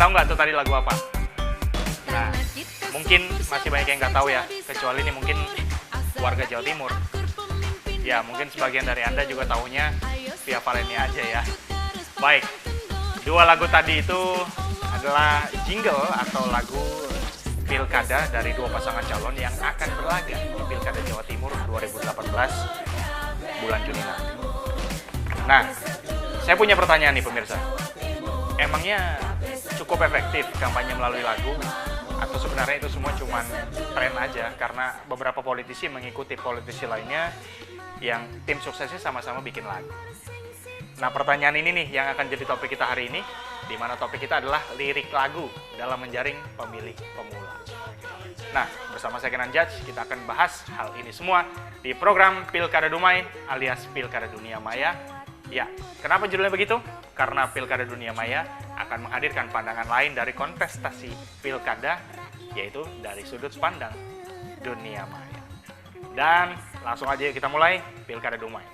tahu nggak tuh tadi lagu apa? Nah, mungkin masih banyak yang nggak tahu ya, kecuali ini mungkin warga Jawa Timur. Ya, mungkin sebagian dari Anda juga tahunya Via Valen-nya aja ya. Baik, dua lagu tadi itu adalah jingle atau lagu pilkada dari dua pasangan calon yang akan berlaga di Pilkada Jawa Timur 2018 bulan Juni nanti. Nah, saya punya pertanyaan nih pemirsa. Emangnya cukup efektif kampanye melalui lagu? Atau sebenarnya itu semua cuma tren aja karena beberapa politisi mengikuti politisi lainnya yang tim suksesnya sama-sama bikin lagu? Nah, pertanyaan ini nih yang akan jadi topik kita hari ini, di mana topik kita adalah lirik lagu dalam menjaring pemilih pemula. Nah, bersama saya Kenan Judge, kita akan bahas hal ini semua di program Pilkada Dumai alias Pilkada Dunia Maya. Ya, kenapa judulnya begitu? Karena Pilkada Dunia Maya akan menghadirkan pandangan lain dari kontestasi Pilkada, yaitu dari sudut pandang dunia maya. Dan langsung aja kita mulai Pilkada Dumai.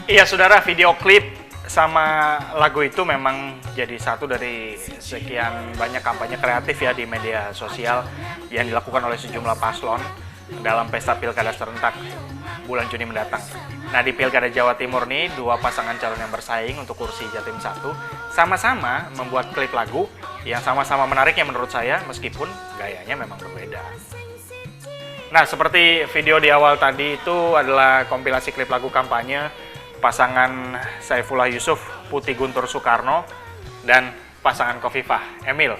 Iya saudara, video klip sama lagu itu memang jadi satu dari sekian banyak kampanye kreatif ya di media sosial yang dilakukan oleh sejumlah paslon dalam pesta pilkada serentak bulan Juni mendatang. Nah, di Pilkada Jawa Timur nih, dua pasangan calon yang bersaing untuk kursi Jatim 1 sama-sama membuat klip lagu yang sama-sama menariknya menurut saya, meskipun gayanya memang berbeda. Nah, seperti video di awal tadi itu adalah kompilasi klip lagu kampanye pasangan Saifullah Yusuf Putih Guntur Soekarno dan pasangan Khofifah Emil.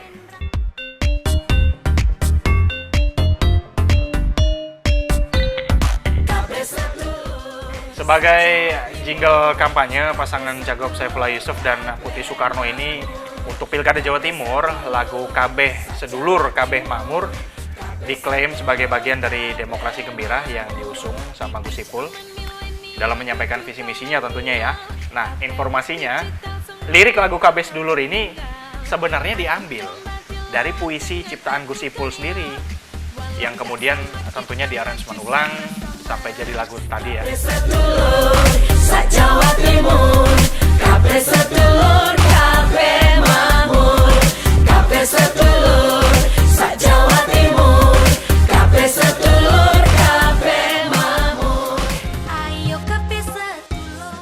Sebagai jingle kampanye pasangan Cagup Saifullah Yusuf dan Putih Soekarno ini untuk Pilkada Jawa Timur, lagu Kabeh Sedulur Kabeh Makmur diklaim sebagai bagian dari demokrasi gembira yang diusung sama Gus Ipul dalam menyampaikan visi misinya tentunya ya. Nah, informasinya lirik lagu Kabeh Sedulur ini sebenarnya diambil dari puisi ciptaan Gus Ipul sendiri yang kemudian tentunya diaransemen ulang sampai jadi lagu tadi ya. Kabeh Sedulur sa Jawa Timur, Kabeh Sedulur Kabeh Makmur, Kabeh Sedulur sa Jawa Timur, Kabeh Sedulur Kabeh Makmur. Ayo Kabeh Sedulur.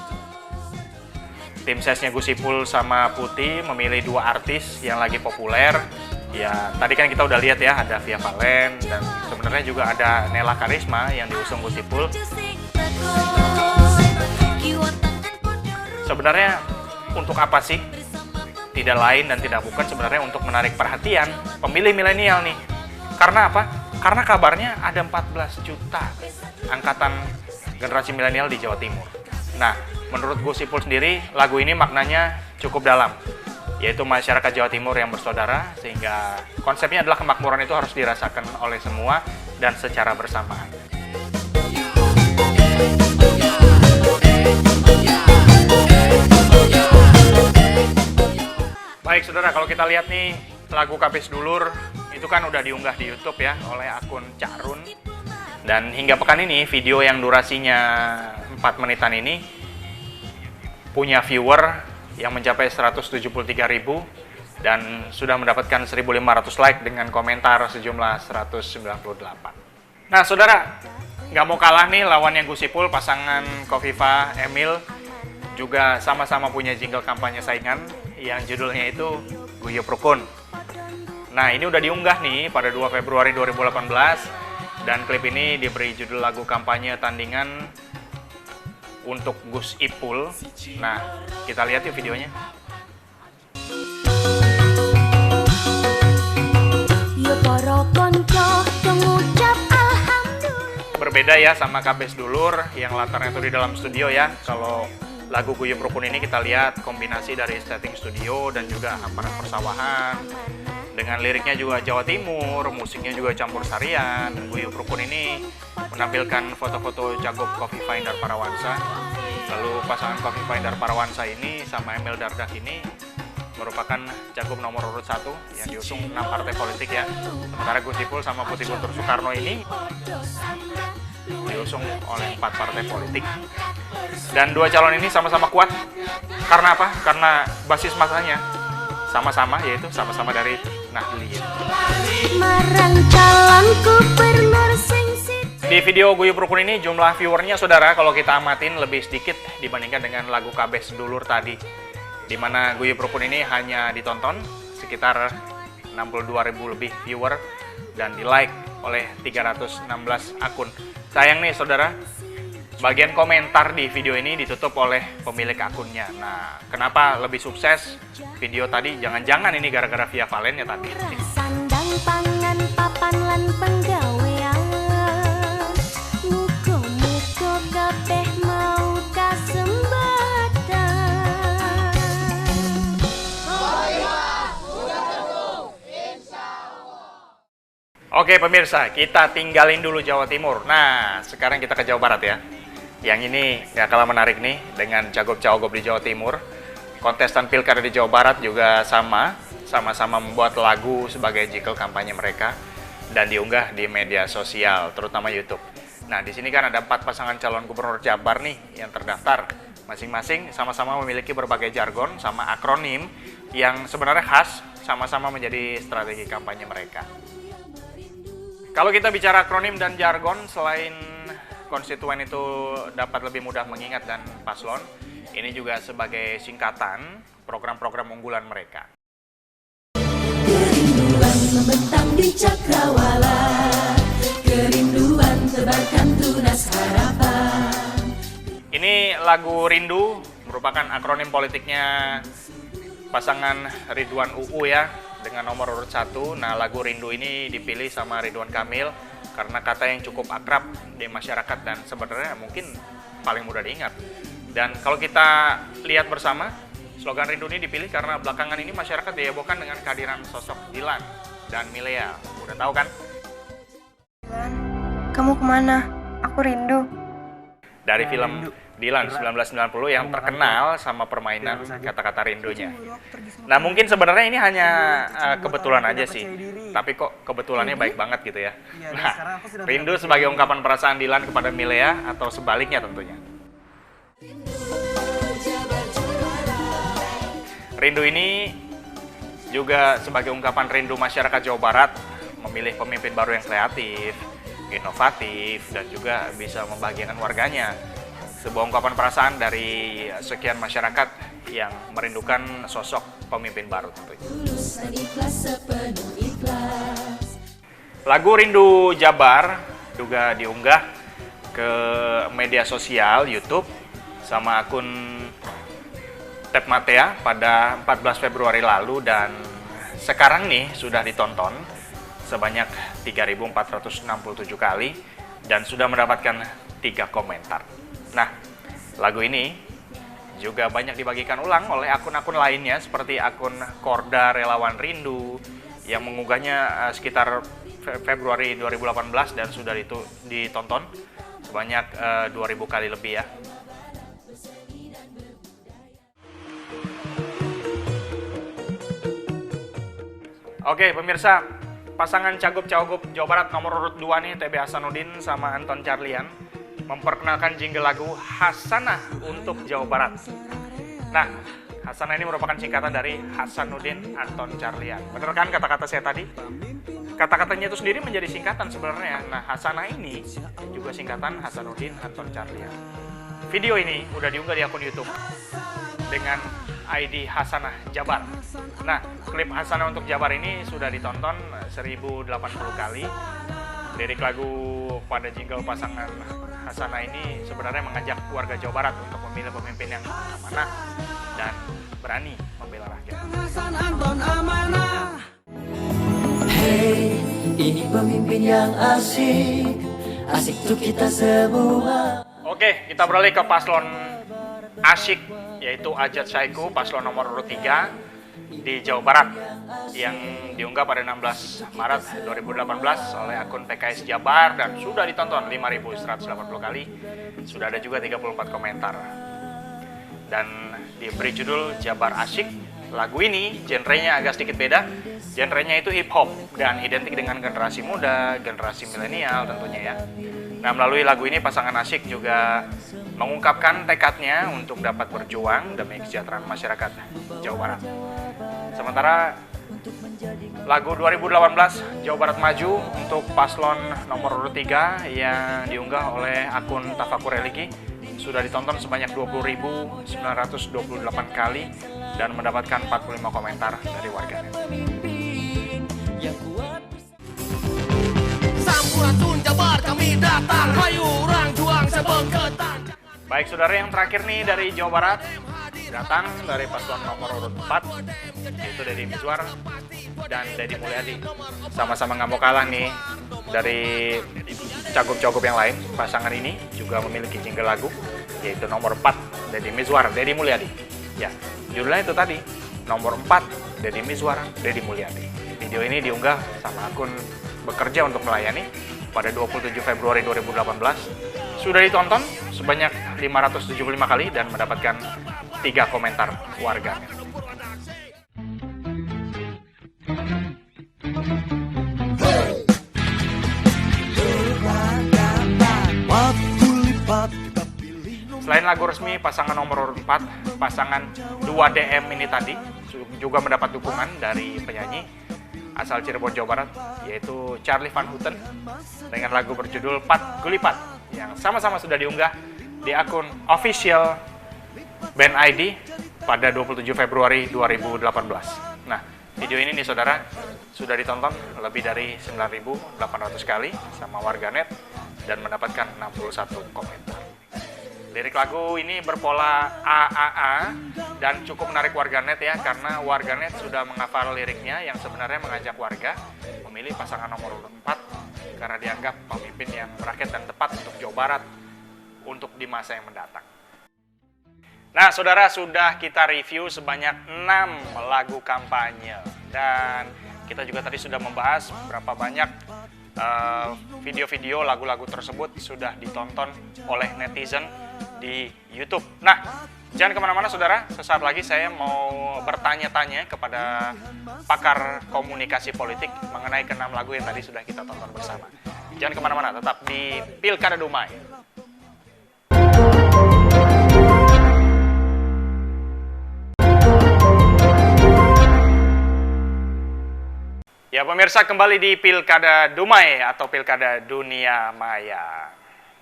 Tim sesnya Gus Ipul sama Putih memilih dua artis yang lagi populer. Ya, tadi kan kita udah lihat ya, ada Via Valen dan sebenarnya juga ada Nela Karisma yang diusung Gus Ipul. Sebenarnya untuk apa sih? Tidak lain dan tidak bukan sebenarnya untuk menarik perhatian pemilih milenial nih. Karena apa? Karena kabarnya ada 14 juta angkatan generasi milenial di Jawa Timur. Nah, menurut Gus Ipul sendiri, lagu ini maknanya cukup dalam, yaitu masyarakat Jawa Timur yang bersaudara, sehingga konsepnya adalah kemakmuran itu harus dirasakan oleh semua dan secara bersamaan. Baik saudara, kalau kita lihat nih lagu Kabeh Sedulur itu kan udah diunggah di YouTube ya oleh akun Cak Run, dan hingga pekan ini video yang durasinya 4 menitan ini punya viewer yang mencapai 173.000 dan sudah mendapatkan 1.500 like dengan komentar sejumlah 198. Nah saudara, nggak mau kalah nih lawannya Gus Ipul, pasangan Khofifah Emil juga sama-sama punya jingle kampanye saingan yang judulnya itu Guyub Rukun. Nah, ini udah diunggah nih pada 2 Februari 2018 dan klip ini diberi judul lagu kampanye tandingan untuk Gus Ipul. Nah, kita lihat yuk videonya. Yo Berbeda ya sama KB Sedulur yang latarnya itu di dalam studio ya. Kalau lagu Guyub Rukun ini kita lihat kombinasi dari setting studio dan juga hamparan persawahan. Dengan liriknya juga Jawa Timur, musiknya juga campur sarian. Guyub Rukun ini menampilkan foto-foto Cagup Kofifa Indar Parawansa. Lalu pasangan Kofifa Indar Parawansa ini sama Emil Dardak ini merupakan Cagup nomor urut 1 yang diusung 6 partai politik ya. Sementara Gus Ipul sama Putih Guntur Soekarno ini diusung oleh 4 partai politik. Dan dua calon ini sama-sama kuat. Karena apa? Karena basis masanya sama-sama, yaitu sama-sama dari Nahdliyin. Di video Guyub Rukun ini jumlah viewernya saudara kalau kita amatin lebih sedikit dibandingkan dengan lagu KB Sedulur tadi, di mana Guyub Rukun ini hanya ditonton sekitar 62.000 lebih viewer dan di like oleh 316 akun. Sayang nih saudara, bagian komentar di video ini ditutup oleh pemilik akunnya. Nah, kenapa lebih sukses video tadi? Jangan-jangan ini gara-gara Via Valen ya tadi. Sandang pangan papan lan penggawean. Muga-muga kabeh mau kasembatan. Oke pemirsa, kita tinggalin dulu Jawa Timur. Nah, sekarang kita ke Jawa Barat ya. Yang ini nggak kalah menarik nih dengan cagup-cagup di Jawa Timur. Kontestan pilkada di Jawa Barat juga sama-sama membuat lagu sebagai jingle kampanye mereka dan diunggah di media sosial, terutama YouTube. Nah, di sini kan ada 4 pasangan calon gubernur Jabar nih yang terdaftar. Masing-masing sama-sama memiliki berbagai jargon sama akronim yang sebenarnya khas, sama-sama menjadi strategi kampanye mereka. Kalau kita bicara akronim dan jargon, selain konstituen itu dapat lebih mudah mengingat dan paslon, ini juga sebagai singkatan program-program unggulan mereka. Kerinduan membentang di cakrawala, kerinduan tebarkan tunas harapan. Ini lagu Rindu merupakan akronim politiknya pasangan Ridwan UU ya, dengan nomor urut 1. Nah, lagu Rindu ini dipilih sama Ridwan Kamil karena kata yang cukup akrab di masyarakat dan sebenarnya mungkin paling mudah diingat. Dan kalau kita lihat bersama, slogan Rindu ini dipilih karena belakangan ini masyarakat dihebohkan dengan kehadiran sosok Dilan dan Milea. Udah tahu kan? Dilan, kamu kemana? Aku rindu. Dari film Dilan 1990 yang terkenal sama permainan kata-kata rindunya. Nah, mungkin sebenarnya ini hanya kebetulan aja sih, tapi kok kebetulannya baik banget gitu ya. Nah, rindu sebagai ungkapan perasaan Dilan kepada Milea atau sebaliknya tentunya. Rindu ini juga sebagai ungkapan rindu masyarakat Jawa Barat memilih pemimpin baru yang kreatif, inovatif, dan juga bisa membahagiakan warganya. Sebuah ungkapan perasaan dari sekian masyarakat yang merindukan sosok pemimpin baru tentunya. Lagu Rindu Jabar juga diunggah ke media sosial YouTube sama akun Tep Matea pada 14 Februari lalu dan sekarang nih sudah ditonton sebanyak 3.467 kali dan sudah mendapatkan 3 komentar. Nah, lagu ini juga banyak dibagikan ulang oleh akun-akun lainnya seperti akun Korda Relawan Rindu yang mengunggahnya sekitar Februari 2018 dan sudah ditonton sebanyak 2.000 kali lebih ya. Oke pemirsa, pasangan cagup-cagup Jawa Barat nomor urut 2 nih, TB Hasanuddin sama Anton Carlian memperkenalkan jingle lagu Hasanah untuk Jawa Barat. Nah, Hasanah ini merupakan singkatan dari Hasanuddin Anton Carlian. Bener kan kata-kata saya tadi? Kata-katanya itu sendiri menjadi singkatan sebenarnya. Nah, Hasanah ini juga singkatan Hasanuddin Anton Carlian. Video ini udah diunggah di akun YouTube dengan ID Hasanah Jabar. Nah, klip Hasanah untuk Jabar ini sudah ditonton 1080 kali. Lirik lagu pada jingle pasangan Hasanah ini sebenarnya mengajak warga Jawa Barat untuk memilih pemimpin yang amanah dan berani membela rakyat. Hey. Ini pemimpin yang asik, asik tuh kita semua. Oke, kita beralih ke paslon asyik, yaitu Ajat Saiku, paslon nomor urut 3 di Jawa Barat, yang diunggah pada 16 Maret 2018 oleh akun PKS Jabar dan sudah ditonton 5.180 kali. Sudah ada juga 34 komentar. Dan diberi judul Jabar Asyik. Lagu ini genrenya agak sedikit beda. Genrenya itu hip hop dan identik dengan generasi muda, generasi milenial tentunya ya. Nah, melalui lagu ini pasangan asyik juga mengungkapkan tekadnya untuk dapat berjuang demi kesejahteraan masyarakat Jawa Barat. Sementara lagu 2018 Jawa Barat Maju untuk paslon nomor urut 3 yang diunggah oleh akun Tafakur Religi sudah ditonton sebanyak 20.928 kali dan mendapatkan 45 komentar dari warganet. Sampurasun Jabar kami datang, hayu orang juang sebengketan. Baik saudara, yang terakhir nih dari Jawa Barat datang dari paslon nomor urut 4, yaitu Deddy Mizwar dan Deddy Mulyadi. Sama-sama nggak mau kalah nih dari cagup-cagup yang lain. Pasangan ini juga memiliki jingle lagu, yaitu nomor 4 Deddy Mizwar, Deddy Mulyadi. Ya, judulnya itu tadi, nomor 4 Deddy Mizwar, Deddy Mulyadi. Video ini diunggah sama akun Bekerja untuk Melayani pada 27 Februari 2018. Sudah ditonton sebanyak 575 kali dan mendapatkan 3 komentar warganet. Selain lagu resmi pasangan nomor urut 4, pasangan 2DM ini tadi juga mendapat dukungan dari penyanyi asal Cirebon, Jawa Barat, yaitu Charlie Van Houten dengan lagu berjudul Pat Gulipat yang sama-sama sudah diunggah di akun official Band ID pada 27 Februari 2018. Nah, video ini nih saudara sudah ditonton lebih dari 9.800 kali sama warganet dan mendapatkan 61 komentar. Lirik lagu ini berpola AAA dan cukup menarik warganet ya, karena warganet sudah menghafal liriknya yang sebenarnya mengajak warga memilih pasangan nomor urut 4 karena dianggap pemimpin yang merakyat dan tepat untuk Jawa Barat untuk di masa yang mendatang. Nah, saudara, sudah kita review sebanyak 6 lagu kampanye dan kita juga tadi sudah membahas berapa banyak video-video lagu-lagu tersebut sudah ditonton oleh netizen di YouTube. Nah, jangan kemana-mana saudara, sesaat lagi saya mau bertanya-tanya kepada pakar komunikasi politik mengenai ke-6 lagu yang tadi sudah kita tonton bersama. Jangan kemana-mana, tetap di Pilkada Dumai. Ya pemirsa, kembali di Pilkada Dumai atau Pilkada Dunia Maya.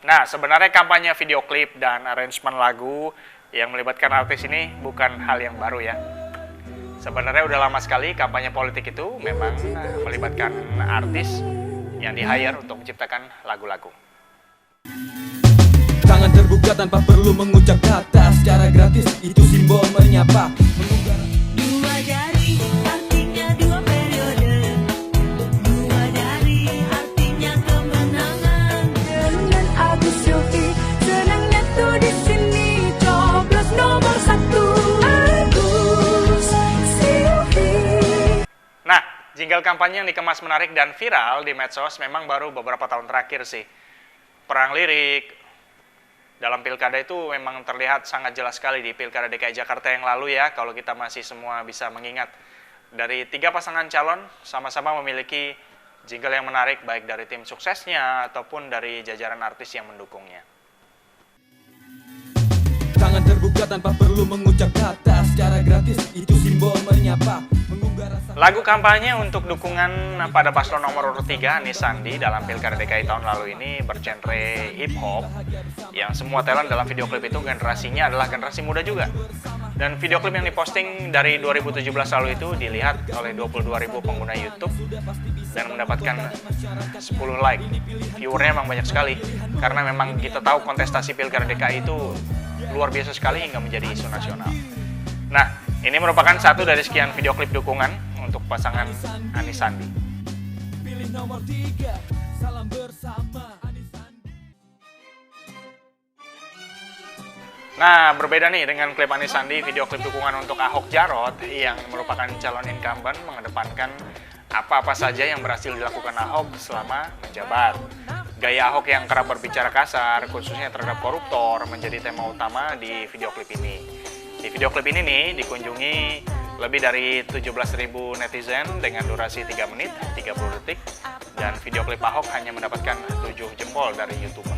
Nah, sebenarnya kampanye video klip dan arrangement lagu yang melibatkan artis ini bukan hal yang baru ya. Sebenarnya udah lama sekali kampanye politik itu memang melibatkan artis yang di-hire untuk menciptakan lagu-lagu. Tangan terbuka tanpa perlu mengucap kata, secara gratis itu simbol menyapa. Dua jari artinya dua periode, dua jari artinya kemenangan. Dengan Agus Silvi senangnya tuh di sini coblos nomor 1 Agus Silvi. Nah, jingle kampanye yang dikemas menarik dan viral di medsos memang baru beberapa tahun terakhir sih. Perang lirik dalam pilkada itu memang terlihat sangat jelas sekali di Pilkada DKI Jakarta yang lalu ya, kalau kita masih semua bisa mengingat. Dari 3 pasangan calon sama-sama memiliki jingle yang menarik baik dari tim suksesnya ataupun dari jajaran artis yang mendukungnya. Tangan terbuka tanpa perlu mengucap kata, secara gratis itu simbol menyapa. Lagu kampanye untuk dukungan pada paslon nomor urut 3 Anies Sandi dalam Pilkada DKI tahun lalu ini bergenre hip hop, yang semua talent dalam video klip itu generasinya adalah generasi muda juga. Dan video klip yang diposting dari 2017 lalu itu dilihat oleh 22.000 pengguna YouTube dan mendapatkan 10 like. Viewernya memang banyak sekali karena memang kita tahu kontestasi Pilkada DKI itu luar biasa sekali hingga menjadi isu nasional. Nah, ini merupakan satu dari sekian video klip dukungan untuk pasangan Anies Sandi. nomor 3. Salam bersama Anies Sandi. Nah, berbeda nih dengan klip Anies Sandi, video klip dukungan untuk Ahok Jarot yang merupakan calon incumbent mengedepankan apa-apa saja yang berhasil dilakukan Ahok selama menjabat. Gaya Ahok yang kerap berbicara kasar, khususnya terhadap koruptor, menjadi tema utama di video klip ini. Di video klip ini nih, dikunjungi lebih dari 17.000 netizen dengan durasi 3 menit 30 detik, dan video klip Ahok hanya mendapatkan 7 jempol dari YouTuber.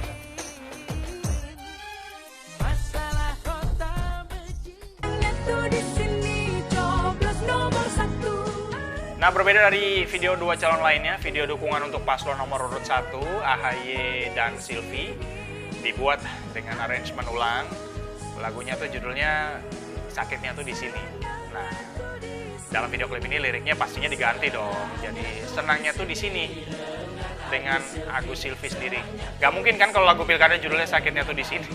Nah, berbeda dari video dua calon lainnya, video dukungan untuk paslon nomor urut 1, AHY dan Silvi, dibuat dengan arrangement ulang. Lagunya tuh judulnya Sakitnya tuh di sini. Nah, dalam video klip ini liriknya pastinya diganti dong. Jadi senangnya tuh di sini dengan Agus Silvi sendiri. Gak mungkin kan kalau lagu pilkada judulnya Sakitnya tuh di sini.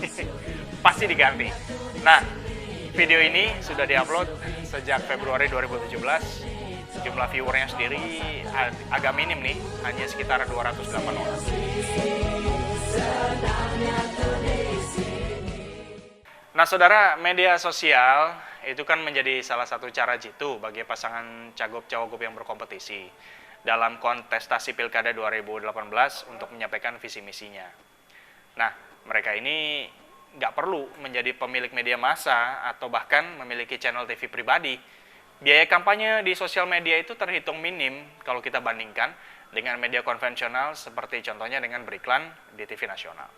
Pasti diganti. Nah, video ini sudah diupload sejak Februari 2017. Jumlah viewernya sendiri agak minim nih, hanya sekitar 208 orang. Nah, saudara, media sosial itu kan menjadi salah satu cara jitu bagi pasangan cagup-cawagup yang berkompetisi dalam kontestasi Pilkada 2018 untuk menyampaikan visi misinya. Nah, mereka ini nggak perlu menjadi pemilik media massa atau bahkan memiliki channel TV pribadi. Biaya kampanye di sosial media itu terhitung minim kalau kita bandingkan dengan media konvensional seperti contohnya dengan beriklan di TV nasional.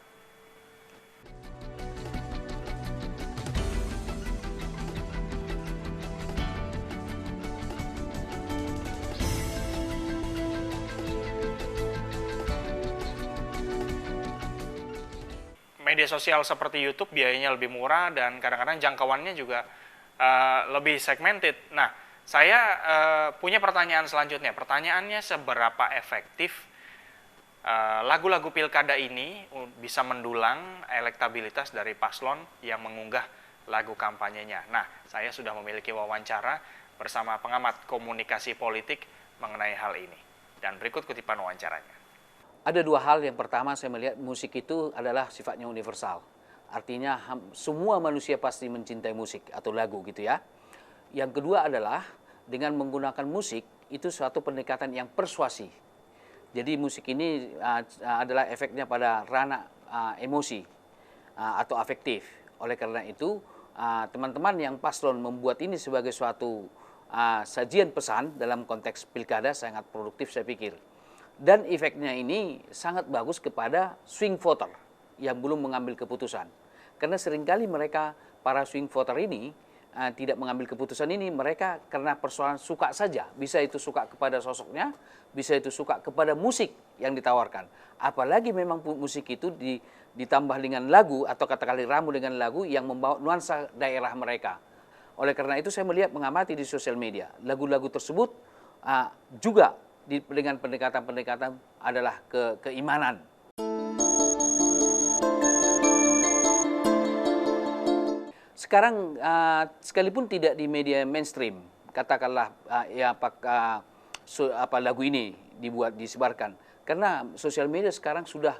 Media sosial seperti YouTube biayanya lebih murah dan kadang-kadang jangkauannya juga lebih segmented. Nah, saya punya pertanyaan selanjutnya. Pertanyaannya, seberapa efektif lagu-lagu pilkada ini bisa mendulang elektabilitas dari paslon yang mengunggah lagu kampanyenya? Nah, saya sudah memiliki wawancara bersama pengamat komunikasi politik mengenai hal ini. Dan berikut kutipan wawancaranya. Ada dua hal. Yang pertama, saya melihat musik itu adalah sifatnya universal. Artinya semua manusia pasti mencintai musik atau lagu gitu ya. Yang kedua adalah dengan menggunakan musik itu suatu pendekatan yang persuasi. Jadi musik ini adalah efeknya pada ranah emosi atau afektif. Oleh karena itu teman-teman yang paslon membuat ini sebagai suatu sajian pesan dalam konteks pilkada sangat produktif saya pikir. Dan efeknya ini sangat bagus kepada swing voter yang belum mengambil keputusan. Karena seringkali mereka, para swing voter ini, tidak mengambil keputusan ini, mereka karena persoalan suka saja. Bisa itu suka kepada sosoknya, bisa itu suka kepada musik yang ditawarkan. Apalagi memang musik itu ditambah dengan lagu atau katakanlah ramu dengan lagu yang membawa nuansa daerah mereka. Oleh karena itu saya melihat mengamati di sosial media, lagu-lagu tersebut juga dengan pendekatan-pendekatan adalah keimanan. Sekarang sekalipun tidak di media mainstream, katakanlah lagu ini disebarkan, karena sosial media sekarang sudah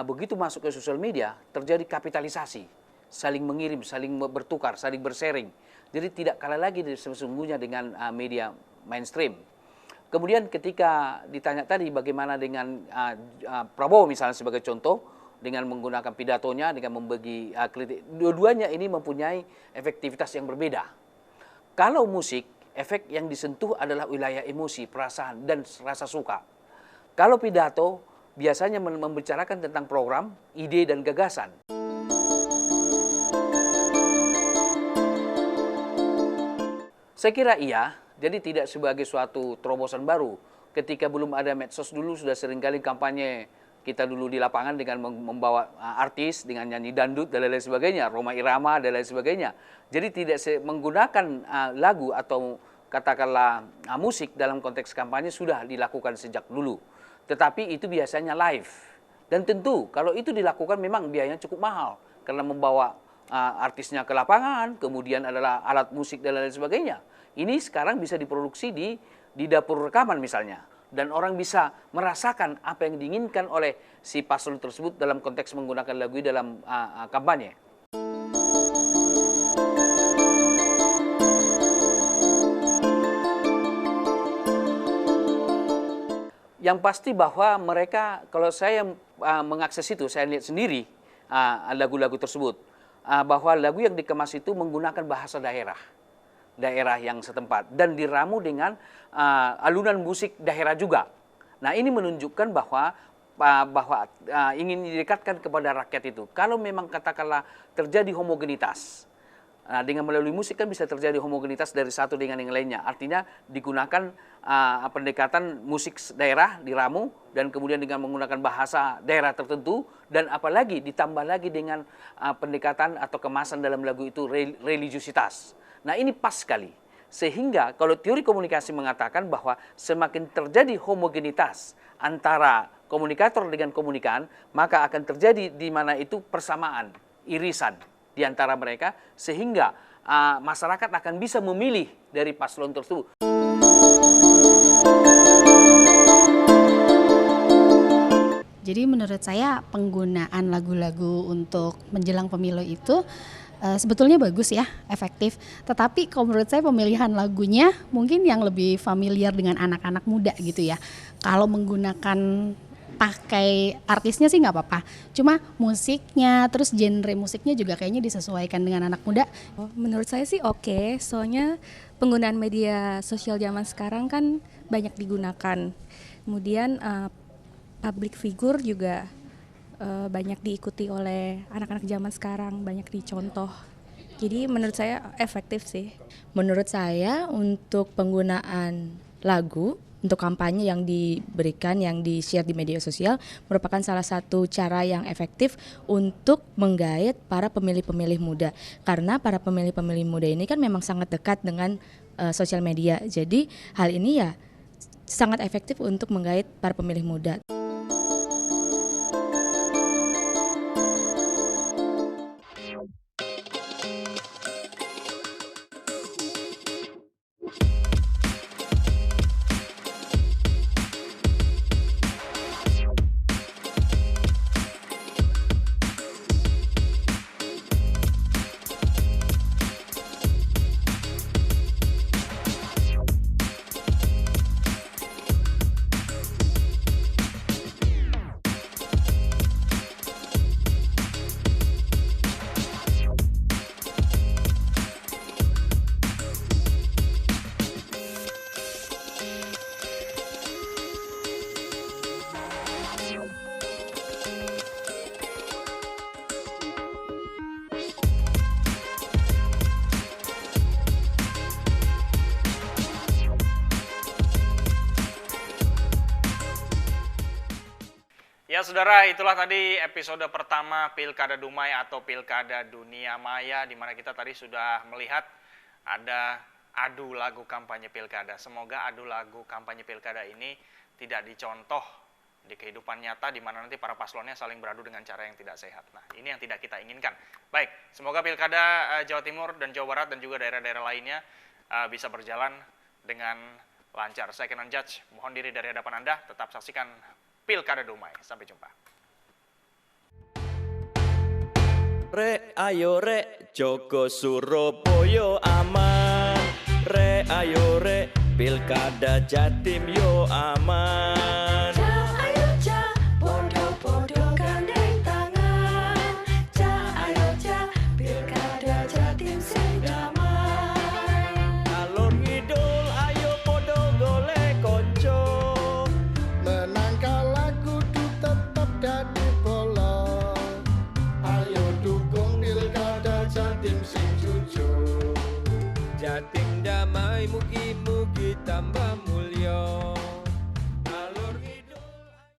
begitu masuk ke sosial media terjadi kapitalisasi, saling mengirim, saling bertukar, saling bersharing. Jadi tidak kalah lagi sesungguhnya dengan media mainstream. Kemudian ketika ditanya tadi bagaimana dengan Prabowo misalnya sebagai contoh, dengan menggunakan pidatonya, dengan membagi kritik, dua-duanya ini mempunyai efektivitas yang berbeda. Kalau musik, efek yang disentuh adalah wilayah emosi, perasaan, dan rasa suka. Kalau pidato, biasanya membicarakan tentang program, ide, dan gagasan. Saya kira iya, jadi tidak sebagai suatu terobosan baru. Ketika belum ada medsos dulu, sudah seringkali kampanye kita dulu di lapangan dengan membawa artis, dengan nyanyi dangdut dan lain sebagainya, Rhoma Irama dan lain sebagainya. Jadi tidak menggunakan lagu atau katakanlah musik dalam konteks kampanye sudah dilakukan sejak dulu. Tetapi itu biasanya live. Dan tentu kalau itu dilakukan memang biayanya cukup mahal. Karena membawa artisnya ke lapangan, kemudian adalah alat musik dan lain sebagainya. Ini sekarang bisa diproduksi di dapur rekaman misalnya. dan orang bisa merasakan apa yang diinginkan oleh si paslon tersebut dalam konteks menggunakan lagu ini dalam kampanye. Yang pasti bahwa mereka, kalau saya mengakses itu, saya lihat sendiri lagu-lagu tersebut, bahwa lagu yang dikemas itu menggunakan bahasa daerah yang setempat dan diramu dengan alunan musik daerah juga. Nah, ini menunjukkan bahwa ingin didekatkan kepada rakyat itu. Kalau memang katakanlah terjadi homogenitas, dengan melalui musik kan bisa terjadi homogenitas dari satu dengan yang lainnya. Artinya digunakan pendekatan musik daerah diramu dan kemudian dengan menggunakan bahasa daerah tertentu, dan apalagi ditambah lagi dengan pendekatan atau kemasan dalam lagu itu religiusitas. Nah, ini pas sekali. Sehingga kalau teori komunikasi mengatakan bahwa semakin terjadi homogenitas antara komunikator dengan komunikan, maka akan terjadi di mana itu persamaan, irisan di antara mereka, sehingga masyarakat akan bisa memilih dari paslon tersebut. Jadi menurut saya penggunaan lagu-lagu untuk menjelang pemilu itu sebetulnya bagus ya, efektif. Tetapi kalau menurut saya pemilihan lagunya mungkin yang lebih familiar dengan anak-anak muda gitu ya. Kalau menggunakan pakai artisnya sih nggak apa-apa. Cuma musiknya, terus genre musiknya juga kayaknya disesuaikan dengan anak muda. Menurut saya sih oke, soalnya penggunaan media sosial zaman sekarang kan banyak digunakan. Kemudian public figure juga banyak diikuti oleh anak-anak zaman sekarang, banyak dicontoh. Jadi menurut saya efektif sih. Menurut saya untuk penggunaan lagu untuk kampanye yang diberikan, yang di-share di media sosial merupakan salah satu cara yang efektif untuk menggait para pemilih-pemilih muda. Karena para pemilih-pemilih muda ini kan memang sangat dekat dengan sosial media. Jadi hal ini ya sangat efektif untuk menggait para pemilih muda. Ya saudara, itulah tadi episode pertama Pilkada Dumai atau Pilkada Dunia Maya, di mana kita tadi sudah melihat ada adu lagu kampanye pilkada. Semoga adu lagu kampanye pilkada ini tidak dicontoh di kehidupan nyata, di mana nanti para paslonnya saling beradu dengan cara yang tidak sehat. Nah, ini yang tidak kita inginkan. Baik, semoga Pilkada Jawa Timur dan Jawa Barat dan juga daerah-daerah lainnya bisa berjalan dengan lancar. Saya Kenan Judge, mohon diri dari hadapan Anda, tetap saksikan Pilkada Dumai. Sampai jumpa. Rek ayo rek, Joko Surabaya aman. Rek ayo rek, Pilkada Jatim yo aman. Ayo ja, podo-podo gandeng tangan. Ayo ja, Pilkada Jatim sing damai. Alor ngidul ayo podo golek konco. Menang kalah kudu tetep dadi bola. Ayo dukung Pilkada Jatim sing jujur. Jatim damai mugi-mugi tambah mulia.